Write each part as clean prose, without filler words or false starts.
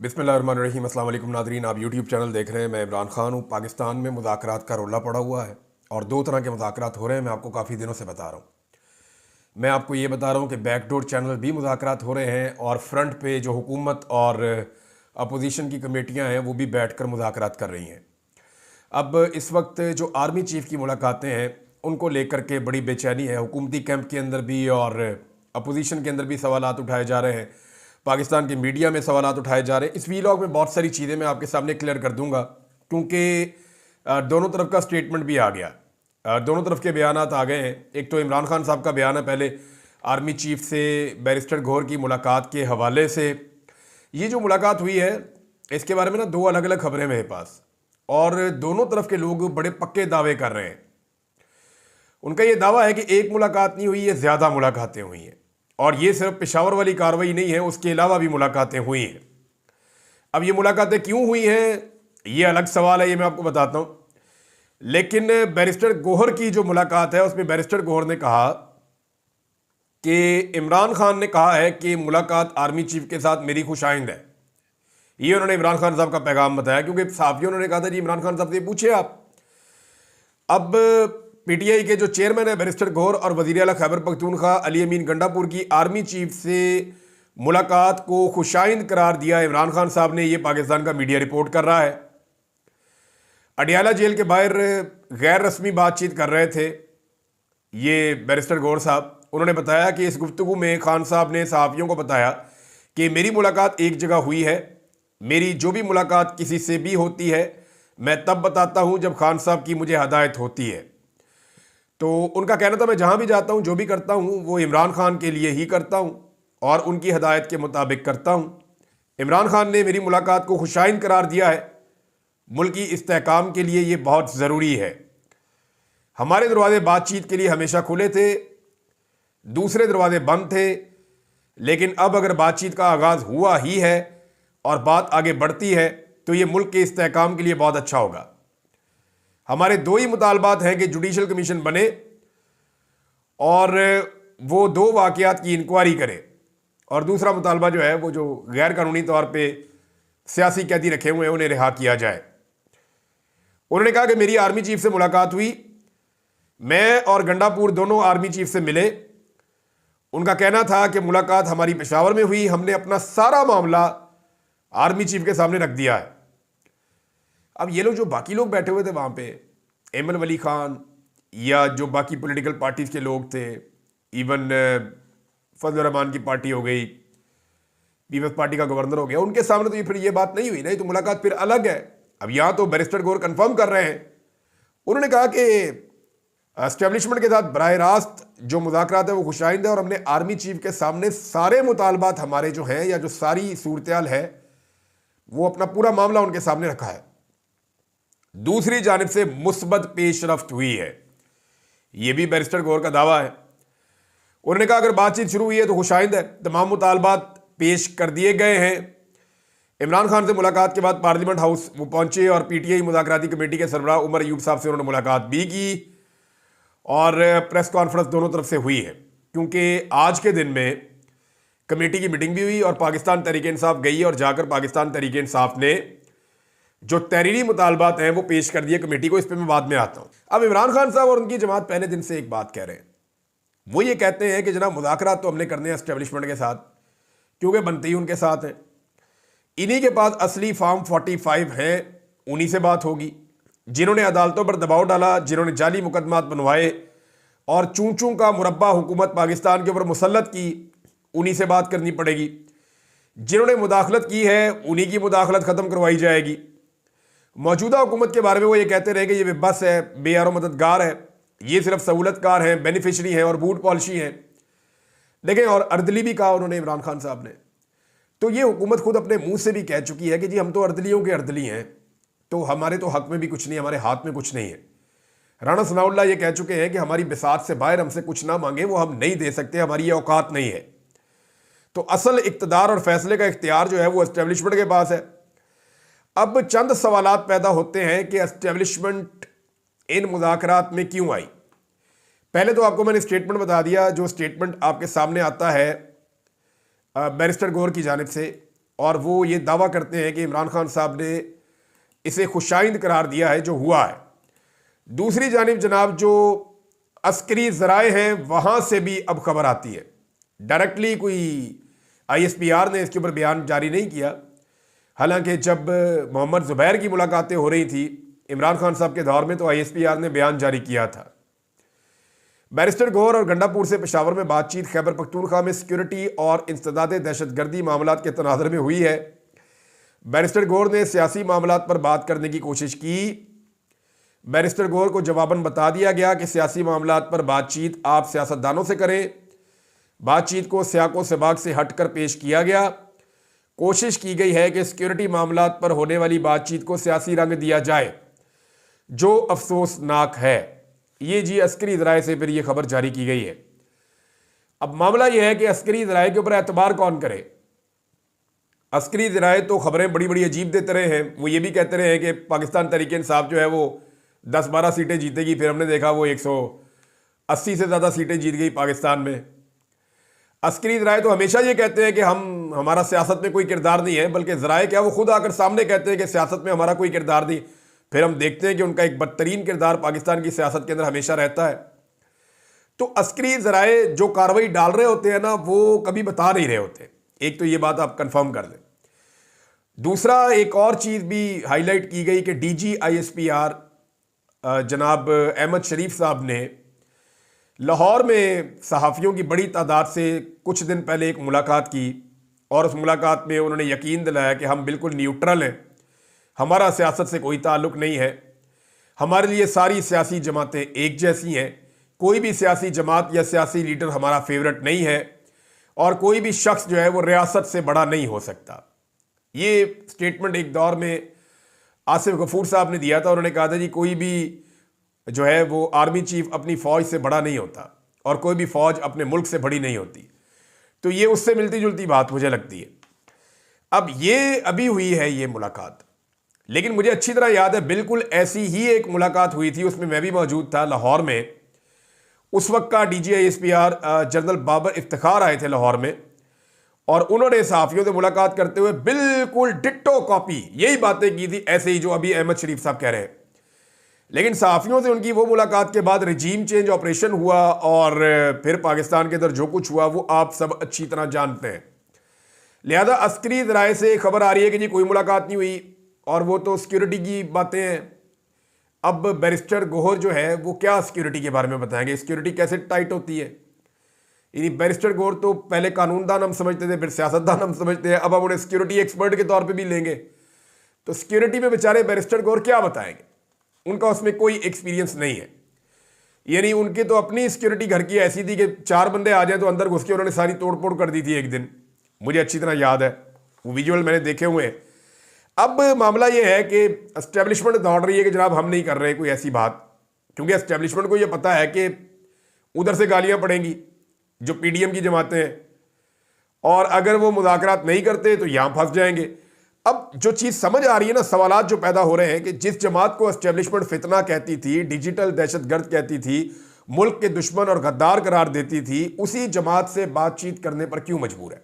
बिस्मिल्लाहिर्रहमानिर्रहीम। अस्सलाम वालेकुम नादरीन, आप यूट्यूब चैनल देख रहे हैं। मैं इमरान खान हूँ। पाकिस्तान में मुज़ाकरात का रोला पड़ा हुआ है और दो तरह के मुज़ाकरात हो रहे हैं। मैं आपको काफ़ी दिनों से बता रहा हूँ। मैं आपको ये बता रहा हूँ कि बैकडोर चैनल भी मुज़ाकरात हो रहे हैं और फ्रंट पे जो हुकूमत और अपोजिशन की कमेटियाँ हैं वो भी बैठ कर मुज़ाकरात कर रही हैं। अब इस वक्त जो आर्मी चीफ़ की मुलाकातें हैं उनको लेकर के बड़ी बेचैनी है। हुकूमती कैंप के अंदर भी और अपोजिशन के अंदर भी सवालात उठाए जा रहे हैं। पाकिस्तान के मीडिया में सवालात उठाए जा रहे हैं। इस वीलॉग में बहुत सारी चीज़ें मैं आपके सामने क्लियर कर दूंगा, क्योंकि दोनों तरफ का स्टेटमेंट भी आ गया। दोनों तरफ के बयानात आ गए हैं। एक तो इमरान खान साहब का बयान है पहले आर्मी चीफ से बैरिस्टर गौहर की मुलाकात के हवाले से। ये जो मुलाकात हुई है इसके बारे में ना दो अलग अलग खबरें मेरे पास, और दोनों तरफ के लोग बड़े पक्के दावे कर रहे हैं। उनका ये दावा है कि एक मुलाकात नहीं हुई, ये ज़्यादा मुलाकातें हुई हैं और ये सिर्फ पेशावर वाली कार्रवाई नहीं है, उसके अलावा भी मुलाकातें हुई हैं। अब ये मुलाकातें क्यों हुई हैं ये अलग सवाल है, ये मैं आपको बताता हूँ। लेकिन बैरिस्टर गौहर की जो मुलाकात है उसमें बैरिस्टर गौहर ने कहा कि इमरान खान ने कहा है कि मुलाकात आर्मी चीफ के साथ मेरी खुशाइंद है। ये उन्होंने इमरान खान साहब का पैगाम बताया, क्योंकि साफियों ने कहा था जी इमरान खान साहब से पूछे आप। अब पीटीआई के जो चेयरमैन है बैरिस्टर गौहर और वजीर आला खैबर पख्तूनख्वा अली अमीन गंडापुर की आर्मी चीफ से मुलाकात को खुशाइंद करार दिया इमरान खान साहब ने। ये पाकिस्तान का मीडिया रिपोर्ट कर रहा है। अडियाला जेल के बाहर गैर रस्मी बातचीत कर रहे थे ये बैरिस्टर गौहर साहब। उन्होंने बताया कि इस गुफ्तगू में खान साहब ने सहाफ़ियों को बताया कि मेरी मुलाकात एक जगह हुई है। मेरी जो भी मुलाकात किसी से भी होती है मैं तब बताता हूं जब खान साहब की मुझे हदायत होती है। तो उनका कहना था मैं जहां भी जाता हूं जो भी करता हूं वो इमरान खान के लिए ही करता हूं और उनकी हदायत के मुताबिक करता हूं। इमरान खान ने मेरी मुलाकात को खुशाइंद करार दिया है। मुल्की इस्तेहकाम के लिए ये बहुत ज़रूरी है। हमारे दरवाजे बातचीत के लिए हमेशा खुले थे, दूसरे दरवाजे बंद थे, लेकिन अब अगर बातचीत का आगाज़ हुआ ही है और बात आगे बढ़ती है तो ये मुल्क के इस्तेहकाम के लिए बहुत अच्छा होगा। हमारे दो ही मुतालबात हैं कि जुडिशल कमीशन बने और वो दो वाक़यात की इंक्वायरी करे, और दूसरा मुतालबा जो है वो जो गैर कानूनी तौर पे सियासी कैदी रखे हुए हैं उन्हें रिहा किया जाए। उन्होंने कहा कि मेरी आर्मी चीफ से मुलाकात हुई, मैं और गंडापुर दोनों आर्मी चीफ से मिले। उनका कहना था कि मुलाकात हमारी पेशावर में हुई, हमने अपना सारा मामला आर्मी चीफ के सामने रख दिया है। अब ये लोग जो बाकी लोग बैठे हुए थे वहाँ पे, एमन वली खान या जो बाकी पॉलिटिकल पार्टीज के लोग थे, इवन फजल रहमान की पार्टी हो गई, पीपल्स पार्टी का गवर्नर हो गया, उनके सामने तो ये फिर ये बात नहीं हुई। नहीं तो मुलाकात फिर अलग है। अब यहाँ तो बैरिस्टर गौहर कंफर्म कर रहे हैं। उन्होंने कहा कि एस्टेब्लिशमेंट के साथ बराह रास्त जो मुज़ाकरात है वो खुशाइंद है और हमने आर्मी चीफ के सामने सारे मुतालबात हमारे जो हैं या जो सारी सूरत है वो अपना पूरा मामला उनके सामने रखा है। दूसरी जानिब से मुस्बत पेशरफ्त हुई है, यह भी बैरिस्टर गौहर का दावा है। उन्होंने कहा अगर बातचीत शुरू हुई है तो खुशाइंद है, तमाम मुतालबात पेश कर दिए गए हैं। इमरान खान से मुलाकात के बाद पार्लियामेंट हाउस वो पहुंचे और पीटीआई मुज़ाकराती कमेटी के सरबराह उमर अयूब साहब से उन्होंने मुलाकात भी की और प्रेस कॉन्फ्रेंस दोनों तरफ से हुई है, क्योंकि आज के दिन में कमेटी की मीटिंग भी हुई और पाकिस्तान तहरीक इंसाफ गई और जाकर पाकिस्तान तहरीक इंसाफ ने जो तहरीरी मुतालबात हैं वो पेश कर दिए कमेटी को। इस पर मैं बाद में आता हूं। अब इमरान खान साहब और उनकी जमात पहले दिन से एक बात कह रहे हैं। वो ये कहते हैं कि जनाब मुज़ाकरात तो हमने करने हैं एस्टेब्लिशमेंट के साथ, क्योंकि बनते ही उनके साथ हैं। इन्हीं के पास असली फॉर्म 45 हैं, उन्हीं से बात होगी। जिन्होंने अदालतों पर दबाव डाला, जिन्होंने जाली मुकदमात बनवाए और चूं चूं का मुरब्बा हुकूमत पाकिस्तान के ऊपर मुसल्लत की, उन्हीं से बात करनी पड़ेगी। जिन्होंने मुदाखलत की है उन्हीं की मुदाखलत ख़त्म करवाई जाएगी। मौजूदा हुकूमत के बारे में वो ये कहते रहे कि ये बस है, बेयारो मददगार है, ये सिर्फ सहूलतकार हैं, बेनिफिशरी हैं और बूट पॉलिशी हैं। देखें, और अर्दली भी कहा उन्होंने इमरान खान साहब ने। तो ये हुकूमत खुद अपने मुंह से भी कह चुकी है कि जी हम तो अर्दलियों के अर्दली हैं, तो हमारे तो हक में भी कुछ नहीं, हमारे हाथ में कुछ नहीं है। राणा सनाउल्लाह ये कह चुके हैं कि हमारी बिसात से बाहर हमसे कुछ ना मांगे, वो हम नहीं दे सकते, हमारी ये औकात नहीं है। तो असल इक़्तिदार और फैसले का इख्तियार जो है वो एस्टेब्लिशमेंट के पास है। अब चंद सवालात पैदा होते हैं कि एस्टेब्लिशमेंट इन मुज़ाकरात में क्यों आई। पहले तो आपको मैंने स्टेटमेंट बता दिया, जो स्टेटमेंट आपके सामने आता है बैरिस्टर गौहर की जानिब से, और वो ये दावा करते हैं कि इमरान खान साहब ने इसे खुशाइंद करार दिया है जो हुआ है। दूसरी जानिब जनाब जो अस्करी ज़राए हैं वहाँ से भी अब खबर आती है, डायरेक्टली कोई ISPR ने इसके ऊपर बयान जारी नहीं किया। हालांकि जब मोहम्मद ज़ुबैर की मुलाकातें हो रही थी इमरान खान साहब के दौर में तो ISPR ने बयान जारी किया था। बैरिस्टर गौहर और गंडापुर से पेशावर में बातचीत खैबर पख्तूनख्वा में सिक्योरिटी और इंसदाद दहशतगर्दी मामलात के तनाज़ुर में हुई है। बैरिस्टर गौहर ने सियासी मामलात पर बात करने की कोशिश की। बैरिस्टर गौहर को जवाबन बता दिया गया कि सियासी मामलात पर बातचीत आप सियासतदानों से करें। बातचीत को सियाको सबाक से हटकर पेश किया गया। कोशिश की गई है कि सिक्योरिटी मामलात पर होने वाली बातचीत को सियासी रंग दिया जाए, जो अफसोसनाक है। ये जी अस्करी ज़राए से फिर ये खबर जारी की गई है। अब मामला ये है कि अस्करी ज़राए के ऊपर एतबार कौन करे। अस्करी ज़राए तो खबरें बड़ी बड़ी अजीब देते रहे हैं। वो ये भी कहते रहे हैं कि पाकिस्तान तहरीक इंसाफ जो है वो 10-12 सीटें जीतेगी, फिर हमने देखा वो 180 से ज़्यादा सीटें जीत गई पाकिस्तान में। अस्करी ज़राए तो हमेशा ये कहते हैं कि हमारा सियासत में कोई किरदार नहीं है, बल्कि ज़राए क्या वो खुद आकर सामने कहते हैं कि सियासत में हमारा कोई किरदार नहीं। फिर हम देखते हैं कि उनका एक बदतरीन किरदार पाकिस्तान की सियासत के अंदर हमेशा रहता है। तो अस्करी ज़राए जो कार्रवाई डाल रहे होते हैं ना, वो कभी बता नहीं रहे होते। एक तो ये बात आप कंफर्म कर लें। दूसरा एक और चीज़ भी हाईलाइट की गई कि DG ISPR जनाब अहमद शरीफ साहब ने लाहौर में सहाफ़ियों की बड़ी तादाद से कुछ दिन पहले एक मुलाकात की और उस मुलाकात में उन्होंने यकीन दिलाया कि हम बिल्कुल न्यूट्रल हैं, हमारा सियासत से कोई ताल्लुक़ नहीं है, हमारे लिए सारी सियासी जमातें एक जैसी हैं, कोई भी सियासी जमात या सियासी लीडर हमारा फेवरेट नहीं है और कोई भी शख्स जो है वो रियासत से बड़ा नहीं हो सकता। ये स्टेटमेंट एक दौर में आसिफ गफूर साहब ने दिया था। उन्होंने कहा था जी कोई भी जो है वो आर्मी चीफ अपनी फ़ौज से बड़ा नहीं होता और कोई भी फ़ौज अपने मुल्क से बड़ी नहीं होती। तो ये उससे मिलती जुलती बात मुझे लगती है। अब ये अभी हुई है ये मुलाकात, लेकिन मुझे अच्छी तरह याद है बिल्कुल ऐसी ही एक मुलाकात हुई थी, उसमें मैं भी मौजूद था लाहौर में। उस वक्त का DG ISPR general Babar Iftikhar आए थे लाहौर में और उन्होंने सहाफ़ियों से मुलाकात करते हुए बिल्कुल डिट्टो कॉपी यही बातें की थी, ऐसे ही जो अभी अहमद शरीफ साहब कह रहे हैं। लेकिन सहाफ़ियों से उनकी वो मुलाकात के बाद रजीम चेंज ऑपरेशन हुआ और फिर पाकिस्तान के अंदर जो कुछ हुआ वो आप सब अच्छी तरह जानते हैं। लिहाजा अस्करी ज़राए से खबर आ रही है कि जी कोई मुलाकात नहीं हुई और वो तो सिक्योरिटी की बातें हैं। अब बैरिस्टर गौहर जो है वो क्या सिक्योरिटी के बारे में बताएंगे, सिक्योरिटी कैसे टाइट होती है। यानी बैरिस्टर गौहर तो पहले कानूनदान हम समझते थे, फिर सियासतदान हम समझते हैं, अब हम उन्हें सिक्योरिटी एक्सपर्ट के तौर पे भी लेंगे। तो सिक्योरिटी में बेचारे बैरिस्टर गौहर क्या बताएंगे, उनका उसमें कोई एक्सपीरियंस नहीं है। यानी उनके तो अपनी सिक्योरिटी घर की ऐसी थी कि 4 बंदे आ जाए तो अंदर घुस के उन्होंने सारी तोड़ फोड़ कर दी थी एक दिन, मुझे अच्छी तरह याद है, वो विजुअल मैंने देखे हुए हैं। अब मामला ये है कि एस्टेब्लिशमेंट दौड़ रही है कि जनाब हम नहीं कर रहे कोई ऐसी बात, क्योंकि एस्टेब्लिशमेंट को ये पता है कि उधर से गालियां पड़ेंगी जो PDM की जमातें हैं और अगर वो मुज़ाकरात नहीं करते तो यहां फंस जाएंगे। अब जो चीज़ समझ आ रही है ना, सवालात जो पैदा हो रहे हैं कि जिस जमात को एस्टेब्लिशमेंट फितना कहती थी, डिजिटल दहशतगर्द कहती थी, मुल्क के दुश्मन और गद्दार करार देती थी, उसी जमात से बातचीत करने पर क्यों मजबूर है।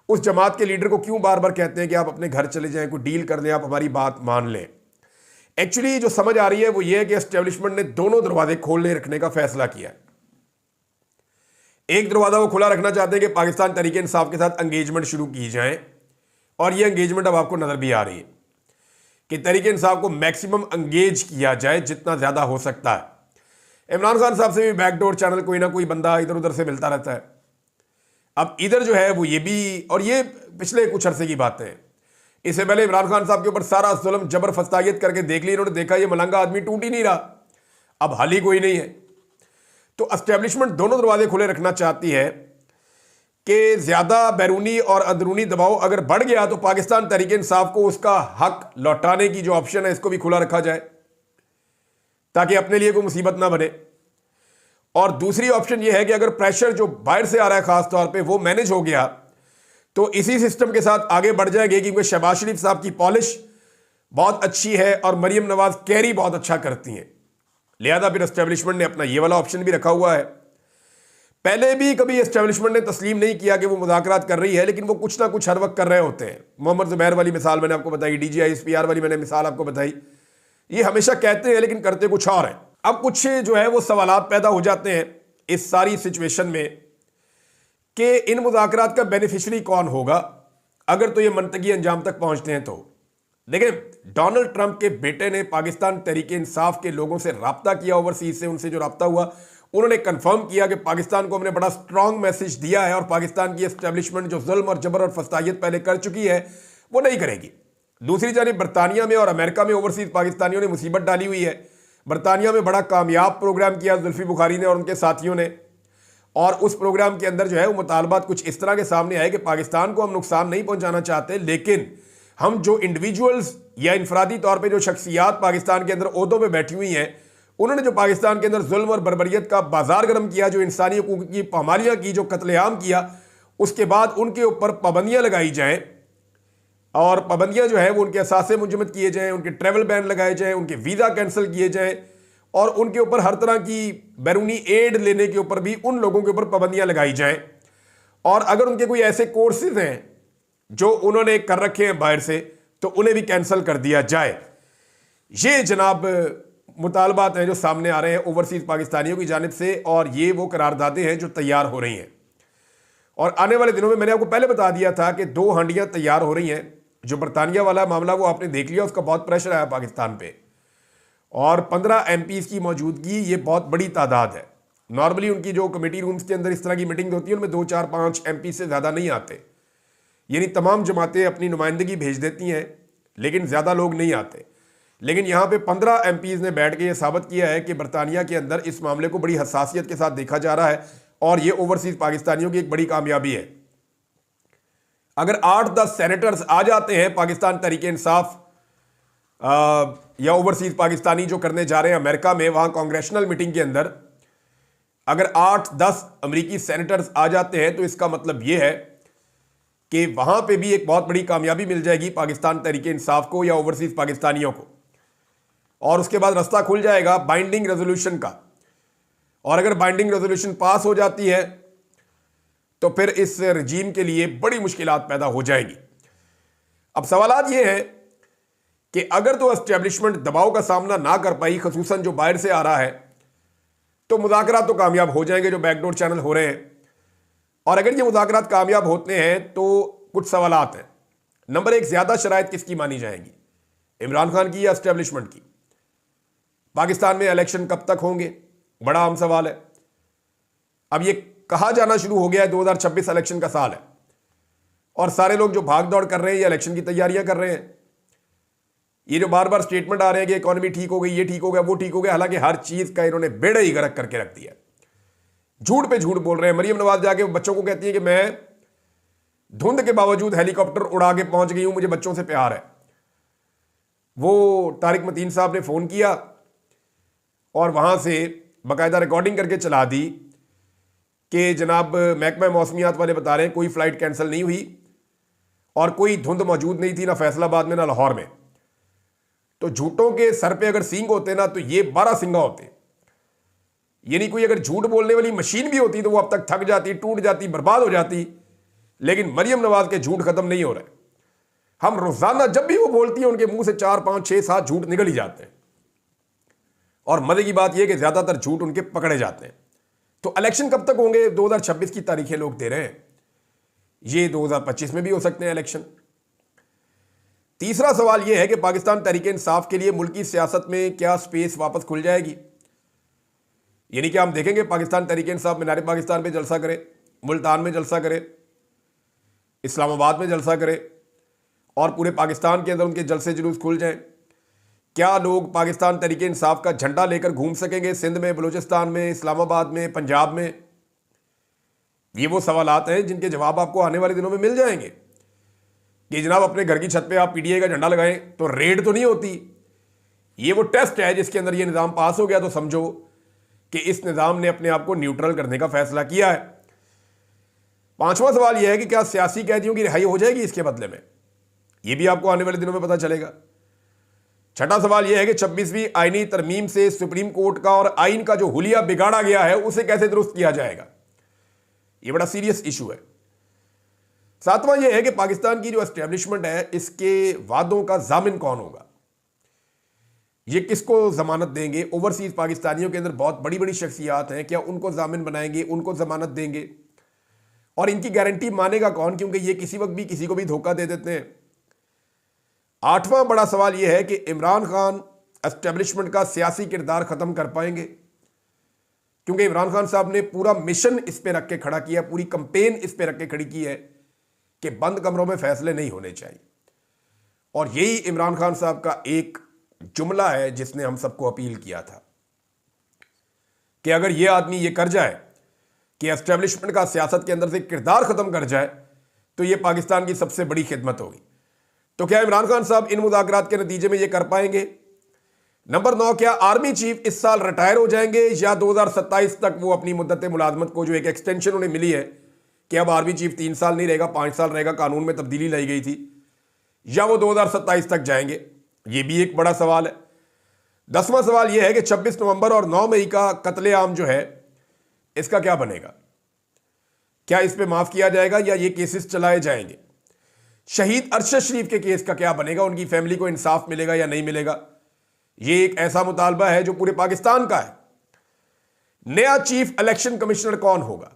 उस जमात के लीडर को क्यों बार बार कहते हैं कि आप अपने घर चले जाएं, कोई डील कर लें, आप हमारी बात मान लें। एक्चुअली जो समझ आ रही है वो ये है कि एस्टेब्लिशमेंट ने दोनों दरवाजे खोलने रखने का फैसला किया है। एक दरवाजा वो खुला रखना चाहते हैं कि पाकिस्तान तहरीक इंसाफ के साथ एंगेजमेंट शुरू की जाए और ये एंगेजमेंट अब आपको नजर भी आ रही है कि तहरीक इंसाफ को मैक्सिमम एंगेज किया जाए जितना ज्यादा हो सकता है। इमरान खान साहब से भी बैकडोर चैनल कोई ना कोई बंदा इधर उधर से मिलता रहता है। अब इधर जो है वो ये भी, और ये पिछले कुछ अरसे की बातें हैं, इससे पहले इमरान खान साहब के ऊपर सारा जुल्म जबर फस्तायत करके देख ली इन्होंने, देखा ये मलंगा आदमी टूट ही नहीं रहा, अब हल ही कोई नहीं है। तो एस्टेब्लिशमेंट दोनों दरवाजे खुले रखना चाहती है कि ज्यादा बैरूनी और अंदरूनी दबाव अगर बढ़ गया तो पाकिस्तान तहरीक इंसाफ को उसका हक लौटाने की जो ऑप्शन है इसको भी खुला रखा जाए ताकि अपने लिए कोई मुसीबत ना बने। और दूसरी ऑप्शन यह है कि अगर प्रेशर जो बाहर से आ रहा है खास तौर पे वो मैनेज हो गया तो इसी सिस्टम के साथ आगे बढ़ जाएंगे, क्योंकि शहबाज शरीफ साहब की पॉलिश बहुत अच्छी है और मरियम नवाज कैरी बहुत अच्छा करती हैं। लिहाजा फिर एस्टेब्लिशमेंट ने अपना ये वाला ऑप्शन भी रखा हुआ है। पहले भी कभी एस्टेब्लिशमेंट ने तस्लीम नहीं किया कि वो मुज़ाकरात कर रही है, लेकिन वो कुछ ना कुछ हर वक्त कर रहे होते हैं। मोहम्मद ज़ुबैर वाली मिसाल मैंने आपको बताई, DGISPR वाली मैंने मिसाल आपको बताई। ये हमेशा कहते हैं लेकिन करते कुछ और हैं। अब कुछ जो है वो सवालात पैदा हो जाते हैं इस सारी सिचुएशन में कि इन मुज़ाकरात का बेनिफिशरी कौन होगा अगर तो ये मंतकी अंजाम तक पहुंचते हैं। तो देखिए, डोनाल्ड ट्रंप के बेटे ने पाकिस्तान तहरीक इंसाफ के लोगों से रब्ता किया, ओवरसीज से उनसे जो रब्ता हुआ, उन्होंने कंफर्म किया कि पाकिस्तान को हमने बड़ा स्ट्रांग मैसेज दिया है और पाकिस्तान की एस्टेब्लिशमेंट जो जुल्म और जबर और फसादियत पहले कर चुकी है वो नहीं करेगी। दूसरी जानिब बरतानिया में और अमेरिका में ओवरसीज पाकिस्तानियों ने मुसीबत डाली हुई है। बरतानिया में बड़ा कामयाब प्रोग्राम किया जुल्फी बुखारी ने और उनके साथियों ने, और उस प्रोग्राम के अंदर जो है वो मुतालबात कुछ इस तरह के सामने आए कि पाकिस्तान को हम नुकसान नहीं पहुंचाना चाहते, लेकिन हम जो इंडिविजुअल्स या इनफरादी तौर पे जो शख्सियात पाकिस्तान के अंदर ओहदों पे बैठी हुई हैं, उन्होंने जो पाकिस्तान के अंदर जुल्म और बर्बरियत का बाजार गर्म किया, जो इंसानी हकूक की पामालियाँ की, जो कत्लेआम किया, उसके बाद उनके ऊपर पाबंदियाँ लगाई जाएँ और पाबंदियाँ जो है वो उनके असासे मुजम्मद किए जाएँ, उनके ट्रैवल बैन लगाए जाएँ, उनके वीज़ा कैंसिल किए जाएँ और उनके ऊपर हर तरह की बैरूनी एड लेने के ऊपर भी उन लोगों के ऊपर पाबंदियाँ लगाई जाएँ। और अगर उनके कोई ऐसे कोर्सेज हैं जो उन्होंने कर रखे हैं बाहर से, तो उन्हें भी कैंसिल कर दिया जाए। ये जनाब मुतालबात हैं जो सामने आ रहे हैं ओवरसीज पाकिस्तानियों की जानिब से, और ये वो करारदादें हैं जो तैयार हो रही हैं। और आने वाले दिनों में मैंने आपको पहले बता दिया था कि 2 हांडियां तैयार हो रही हैं। जो बरतानिया वाला मामला वो आपने देख लिया, उसका बहुत प्रेशर आया पाकिस्तान पे, और 15 MPs की मौजूदगी ये बहुत बड़ी तादाद है। नॉर्मली उनकी जो कमेटी रूम्स के अंदर इस तरह की मीटिंग होती है उनमें 2, 4, 5 MP से ज़्यादा नहीं आते, यानी तमाम जमातें अपनी नुमाइंदगी भेज देती हैं लेकिन ज़्यादा लोग नहीं आते। लेकिन यहाँ पे 15 MPs ने बैठ के ये साबित किया है कि बरतानिया के अंदर इस मामले को बड़ी हसासियत के साथ देखा जा रहा है, और ये ओवरसीज पाकिस्तानियों की एक बड़ी कामयाबी है। अगर 8-10 सेनेटर्स आ जाते हैं पाकिस्तान तहरीक इंसाफ या ओवरसीज पाकिस्तानी जो करने जा रहे हैं अमेरिका में, वहाँ कांग्रेशनल मीटिंग के अंदर अगर 8-10 अमरीकी सेनेटर्स आ जाते हैं, तो इसका मतलब ये है कि वहाँ पे भी एक बहुत बड़ी कामयाबी मिल जाएगी पाकिस्तान तहरीक इंसाफ को या ओवरसीज पाकिस्तानियों को, और उसके बाद रास्ता खुल जाएगा बाइंडिंग रेजोल्यूशन का। और अगर बाइंडिंग रेजोल्यूशन पास हो जाती है तो फिर इस रजीम के लिए बड़ी मुश्किलात पैदा हो जाएगी। अब सवालात ये है कि अगर तो एस्टेब्लिशमेंट दबाव का सामना ना कर पाई, खसूसन जो बाहर से आ रहा है, तो मुज़ाकरात तो कामयाब हो जाएंगे जो बैकडोर चैनल हो रहे हैं। और अगर ये मुज़ाकरात कामयाब होते हैं तो कुछ सवालात हैं। नंबर 1, ज़्यादा शराइत किसकी मानी जाएंगी, इमरान खान की या एस्टेब्लिशमेंट की? पाकिस्तान में इलेक्शन कब तक होंगे, बड़ा आम सवाल है। अब ये कहा जाना शुरू हो गया है 2026 इलेक्शन का साल है, और सारे लोग जो भाग दौड़ कर रहे हैं ये इलेक्शन की तैयारियां कर रहे हैं। ये जो बार बार स्टेटमेंट आ रहे हैं कि इकोनॉमी ठीक हो गई, ये ठीक हो गया, वो ठीक हो गया, हालांकि हर चीज का इन्होंने बेड़ा ही गर्क करके रख दिया। झूठ पे झूठ बोल रहे हैं। मरियम नवाज जाके बच्चों को कहती है कि मैं धुंध के बावजूद हेलीकॉप्टर उड़ा के पहुंच गई हूं, मुझे बच्चों से प्यार है। वो तारिक मतीन साहब ने फोन किया और वहां से बाकायदा रिकॉर्डिंग करके चला दी कि जनाब महकमा मौसमियात वाले बता रहे हैं कोई फ्लाइट कैंसिल नहीं हुई और कोई धुंध मौजूद नहीं थी, ना फैसलाबाद में ना लाहौर में। तो झूठों के सर पे अगर सींग होते ना तो ये 12 सिंगा होते। यानी कोई अगर झूठ बोलने वाली मशीन भी होती तो वो अब तक थक जाती, टूट जाती, बर्बाद हो जाती। लेकिन मरियम नवाज के झूठ खत्म नहीं हो रहे। हम रोजाना जब भी वो बोलती है उनके मुंह से 4, 5, 6, 7 झूठ निकल ही जाते हैं। और मजे की बात यह कि ज्यादातर झूठ उनके पकड़े जाते हैं। तो इलेक्शन कब तक होंगे? 2026 की तारीखें लोग दे रहे हैं, ये 2025 में भी हो सकते हैं इलेक्शन। तीसरा सवाल यह है कि पाकिस्तान तहरीक इंसाफ के लिए मुल्की सियासत में क्या स्पेस वापस खुल जाएगी? यानी कि हम देखेंगे पाकिस्तान तहरीक इंसाफ मीनार पाकिस्तान पे जलसा करे, मुल्तान में जलसा करे, इस्लामाबाद में जलसा करे और पूरे पाकिस्तान के अंदर उनके जलसे जुलूस खुल जाएं। क्या लोग पाकिस्तान तहरीक इंसाफ का झंडा लेकर घूम सकेंगे सिंध में, बलूचिस्तान में, इस्लामाबाद में, पंजाब में? ये वो सवालात हैं जिनके जवाब आपको आने वाले दिनों में मिल जाएंगे कि जनाब अपने घर की छत पे आप PTI का झंडा लगाएं तो रेड तो नहीं होती। ये वो टेस्ट है जिसके अंदर ये निज़ाम पास हो गया तो समझो कि इस निज़ाम ने अपने आप को न्यूट्रल करने का फैसला किया है। पांचवा सवाल यह है कि क्या सियासी कैदियों की रिहाई हो जाएगी इसके बदले में? यह भी आपको आने वाले दिनों में पता चलेगा। छठा सवाल यह है कि 26वीं आईनी तरमीम से सुप्रीम कोर्ट का और आइन का जो हुलिया बिगाड़ा गया है उसे कैसे दुरुस्त किया जाएगा? ये बड़ा सीरियस इशू है। सातवां ये है कि पाकिस्तान की जो एस्टेब्लिशमेंट है, इसके वादों का जामिन कौन होगा, ये किसको जमानत देंगे। ओवरसीज पाकिस्तानियों के अंदर बहुत बड़ी बड़ी शख्सियात हैं, क्या उनको जामिन बनाएंगे, उनको जमानत देंगे, और इनकी गारंटी मानेगा कौन, क्योंकि ये किसी वक्त भी किसी को भी धोखा दे देते हैं। आठवां बड़ा सवाल यह है कि इमरान खान एस्टेब्लिशमेंट का सियासी किरदार खत्म कर पाएंगे, क्योंकि इमरान खान साहब ने पूरा मिशन इस पे रख के खड़ा किया, पूरी कंपेन इस पे रख के खड़ी की है कि बंद कमरों में फैसले नहीं होने चाहिए। और यही इमरान खान साहब का एक जुमला है जिसने हम सबको अपील किया था कि अगर यह आदमी ये कर जाए कि एस्टेब्लिशमेंट का सियासत के अंदर से किरदार खत्म कर जाए, तो यह पाकिस्तान की सबसे बड़ी खिदमत होगी। तो क्या इमरान खान साहब इन मुज़ाकरात के नतीजे में यह कर पाएंगे? नंबर 9, क्या आर्मी चीफ इस साल रिटायर हो जाएंगे या 2027 तक वो अपनी मुद्दत मुलाजमत को, जो एक एक्सटेंशन उन्हें मिली है कि अब आर्मी चीफ 3 साल नहीं रहेगा 5 साल रहेगा, कानून में तब्दीली लाई गई थी, या वो 2027 तक जाएंगे? ये भी एक बड़ा सवाल है। 10वां सवाल यह है कि 26 नवंबर और 9 मई का कत्लेआम जो है, इसका क्या बनेगा? क्या इस पे माफ किया जाएगा या ये केसेस चलाए जाएंगे? शहीद अरशद शरीफ के केस का क्या बनेगा? उनकी फैमिली को इंसाफ मिलेगा या नहीं मिलेगा? ये एक ऐसा मुतालबा है जो पूरे पाकिस्तान का है। नया चीफ इलेक्शन कमिश्नर कौन होगा?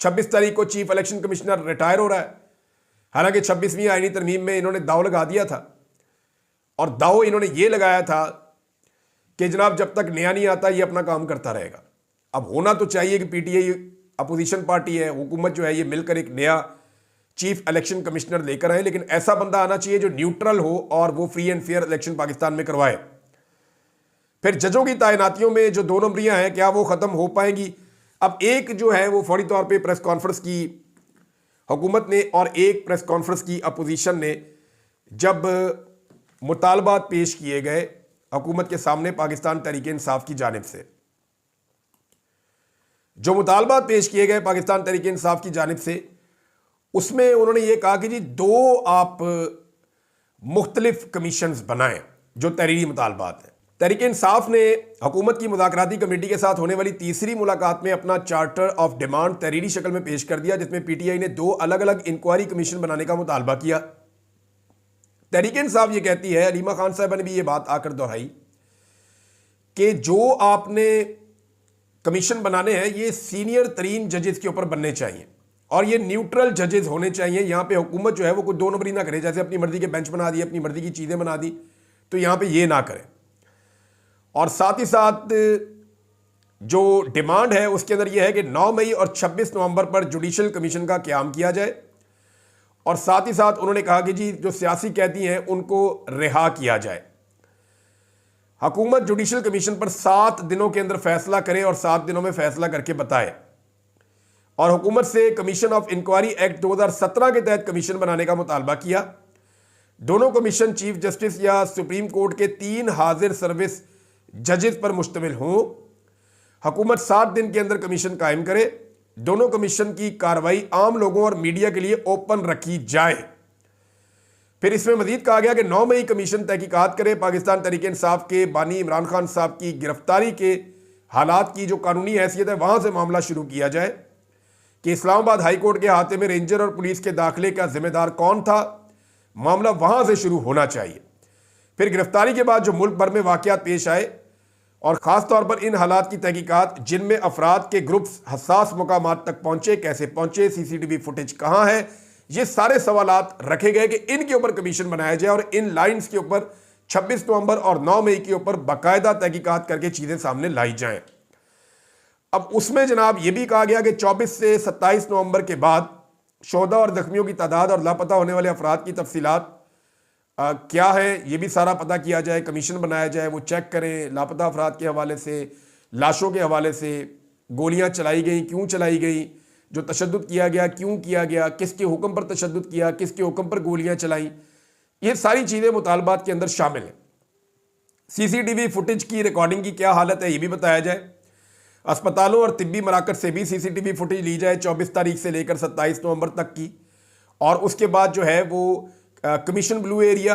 26 तारीख को चीफ इलेक्शन कमिश्नर रिटायर हो रहा है। हालांकि 26वीं आईनी तरमीम में इन्होंने दाव लगा दिया था, और दाव इन्होंने ये लगाया था कि जनाब जब तक नया नहीं आता ये अपना काम करता रहेगा। अब होना तो चाहिए कि पीटीआई अपोजिशन पार्टी है, हुकूमत जो है, ये मिलकर एक नया चीफ इलेक्शन कमिश्नर लेकर आए, लेकिन ऐसा बंदा आना चाहिए जो न्यूट्रल हो और वो free and fair election Pakistan में करवाए। फिर जजों की तैनातियों में जो 2 नंबरियां हैं, क्या वो खत्म हो पाएंगी? अब एक जो है वो फौरी तौर पे प्रेस कॉन्फ्रेंस की हुकूमत ने और एक प्रेस कॉन्फ्रेंस की अपोजिशन ने, जब मुतालबात पेश किए गए हुकूमत के सामने पाकिस्तान तहरीक इंसाफ की जानिब से, जो मुतालबात पेश किए गए पाकिस्तान तहरीक इंसाफ की जानिब से, उसमें उन्होंने ये कहा कि जी 2 आप मुख्तलिफ कमीशंस बनाएं जो तहरीरी मुतालबात हैं। तहरीक इंसाफ ने हुकूमत की मुज़ाकराती कमेटी के साथ होने वाली तीसरी मुलाकात में अपना चार्टर ऑफ डिमांड तहरीरी शक्ल में पेश कर दिया, जिसमें पीटीआई ने 2 अलग अलग इंक्वायरी कमीशन बनाने का मुतालबा किया। तहरीक इंसाफ ये कहती है, अलीमा खान साहब ने भी ये बात आकर दोहराई कि जो आपने कमीशन बनाने हैं ये सीनियर तरीन जजेस के ऊपर बनने चाहिए और ये न्यूट्रल जजेस होने चाहिए। यहां पे हुकूमत जो है वो कोई 2 नंबरी ना करे, जैसे अपनी मर्जी के बेंच बना दिए, अपनी मर्जी की चीजें बना दी, तो यहां पे ये ना करें। और साथ ही साथ जो डिमांड है उसके अंदर यह है कि 9 मई और 26 नवंबर पर जुडिशल कमीशन का क़याम किया जाए, और साथ ही साथ उन्होंने कहा कि जी जो सियासी कैदी हैं उनको रिहा किया जाए। हुकूमत जुडिशल कमीशन पर 7 दिनों के अंदर फैसला करे और 7 दिनों में फैसला करके बताए, और हुकूमत से कमीशन ऑफ इंक्वायरी एक्ट 2017 के तहत कमीशन बनाने का मुतालबा किया। दोनों कमीशन चीफ जस्टिस या सुप्रीम कोर्ट के 3 हाजिर सर्विस जजेस पर मुश्तमिल हों। हुकूमत 7 दिन के अंदर कमीशन कायम करे। दोनों कमीशन की कार्रवाई आम लोगों और मीडिया के लिए ओपन रखी जाए। फिर इसमें मजीद कहा गया कि 9 मई कमीशन तहकीकात करे, पाकिस्तान तहरीक इंसाफ के बानी इमरान खान साहब की गिरफ्तारी के हालात की जो कानूनी हैसियत है वहां से मामला शुरू किया जाए कि इस्लामाबाद हाई कोर्ट के अहाते में रेंजर और पुलिस के दाखिले का जिम्मेदार कौन था, मामला वहां से शुरू होना चाहिए। फिर गिरफ्तारी के बाद जो मुल्क भर में वाकयात पेश आए और ख़ास तौर पर इन हालात की तहकीकात जिनमें अफराद के ग्रुप्स हसास मुकामात तक पहुंचे, कैसे पहुंचे, सीसीटीवी फुटेज कहां है, ये सारे सवालात रखे गए कि इनके ऊपर कमीशन बनाया जाए और इन लाइंस के ऊपर 26 नवंबर और 9 मई के ऊपर बाकायदा तहकीकात करके चीज़ें सामने लाई जाएं। अब उसमें जनाब ये भी कहा गया कि 24 से 27 नवंबर के बाद शोहदा और जख्मियों की तादाद और लापता होने वाले अफराद की तफसीलात क्या है, ये भी सारा पता किया जाए, कमीशन बनाया जाए, वो चेक करें लापता अफराद के हवाले से, लाशों के हवाले से, गोलियां चलाई गई क्यों चलाई गई, जो तशद्दुद किया गया क्यों किया गया, किसके हुक्म पर तशद्दुद किया, किसके हुक्म पर गोलियां चलाई, ये सारी चीज़ें मुतालबात के अंदर शामिल हैं। सीसीटीवी फुटेज की रिकॉर्डिंग की क्या हालत है ये भी बताया जाए। अस्पतालों और तिब्बी मराकज से भी सीसीटीवी फुटेज ली जाए 24 तारीख से लेकर 27 नवंबर तक की, और उसके बाद जो है वो commission blue area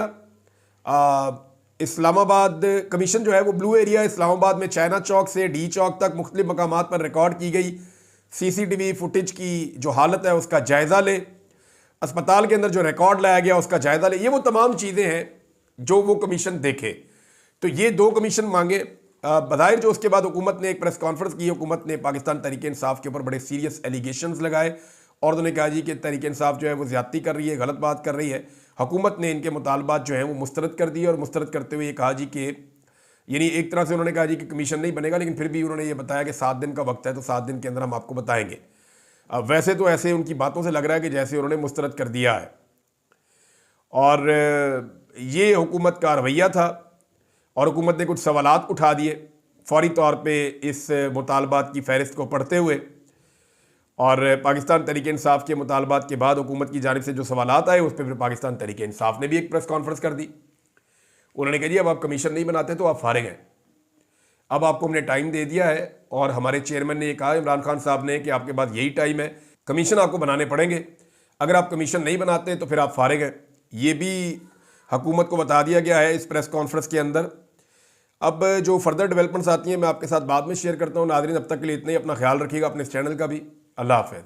Islamabad commission जो है वो ब्लू एरिया इस्लामाबाद में चाइना चौक से डी चौक तक मुख्तलिफ मकामात पर रिकॉर्ड की गई सीसीटीवी फुटेज की जो हालत है उसका जायज़ा ले, अस्पताल के अंदर जो रिकॉर्ड लाया गया उसका जायज़ा ले। ये वो तमाम चीज़ें हैं जो वो कमीशन देखे। तो ये 2 कमीशन मांगे। बज़ाहिर जो उसके बाद हुकूमत ने एक प्रेस कॉन्फ्रेंस की, हुकूमत ने पाकिस्तान तहरीक इंसाफ के ऊपर बड़े सीरियस एलिगेशंस लगाए और उन्होंने कहा जी कि तहरीक इंसाफ जो है वो ज़्यादती कर रही है, गलत बात कर रही है। हुकूमत ने इनके मुतालबात जो हैं वो मुस्तरद कर दिए और मुस्तरद करते हुए ये कहा जी कि यानी एक तरह से उन्होंने कहा जी कि कमीशन नहीं बनेगा, लेकिन फिर भी उन्होंने ये बताया कि 7 दिन का वक्त है, तो 7 दिन के अंदर हम आपको बताएंगे। अब वैसे तो ऐसे उनकी बातों से लग रहा है कि जैसे उन्होंने मुस्तरद कर दिया है, और ये हुकूमत का रवैया था और हुकूमत ने कुछ सवालात उठा दिए फौरी तौर पे इस मुतालबात की फहरिस्त को पढ़ते हुए। और पाकिस्तान तहरीक इंसाफ के मुतालबात के बाद हुकूमत की जानिब से जो सवालात आए उस पर फिर पाकिस्तान तहरीक इंसाफ ने भी एक प्रेस कॉन्फ्रेंस कर दी। उन्होंने कहा जी अब आप कमीशन नहीं बनाते तो आप फारिग हैं, अब आपको हमने टाइम दे दिया है और हमारे चेयरमैन ने ये कहा इमरान खान साहब ने कि आपके पास यही टाइम है, कमीशन आपको बनाने पड़ेंगे, अगर आप कमीशन नहीं बनाते तो फिर आप फारिग हैं। ये भी हुकूमत को बता दिया गया है इस प्रेस कॉन्फ्रेंस के अंदर। अब जो फर्दर डेवलपमेंट्स आती हैं मैं आपके साथ बाद में शेयर करता हूँ। नाज़रीन अब तक के लिए इतना ही, अपना ख्याल रखिएगा, अपने इस चैनल का भी। अल्लाह हाफ़िज़।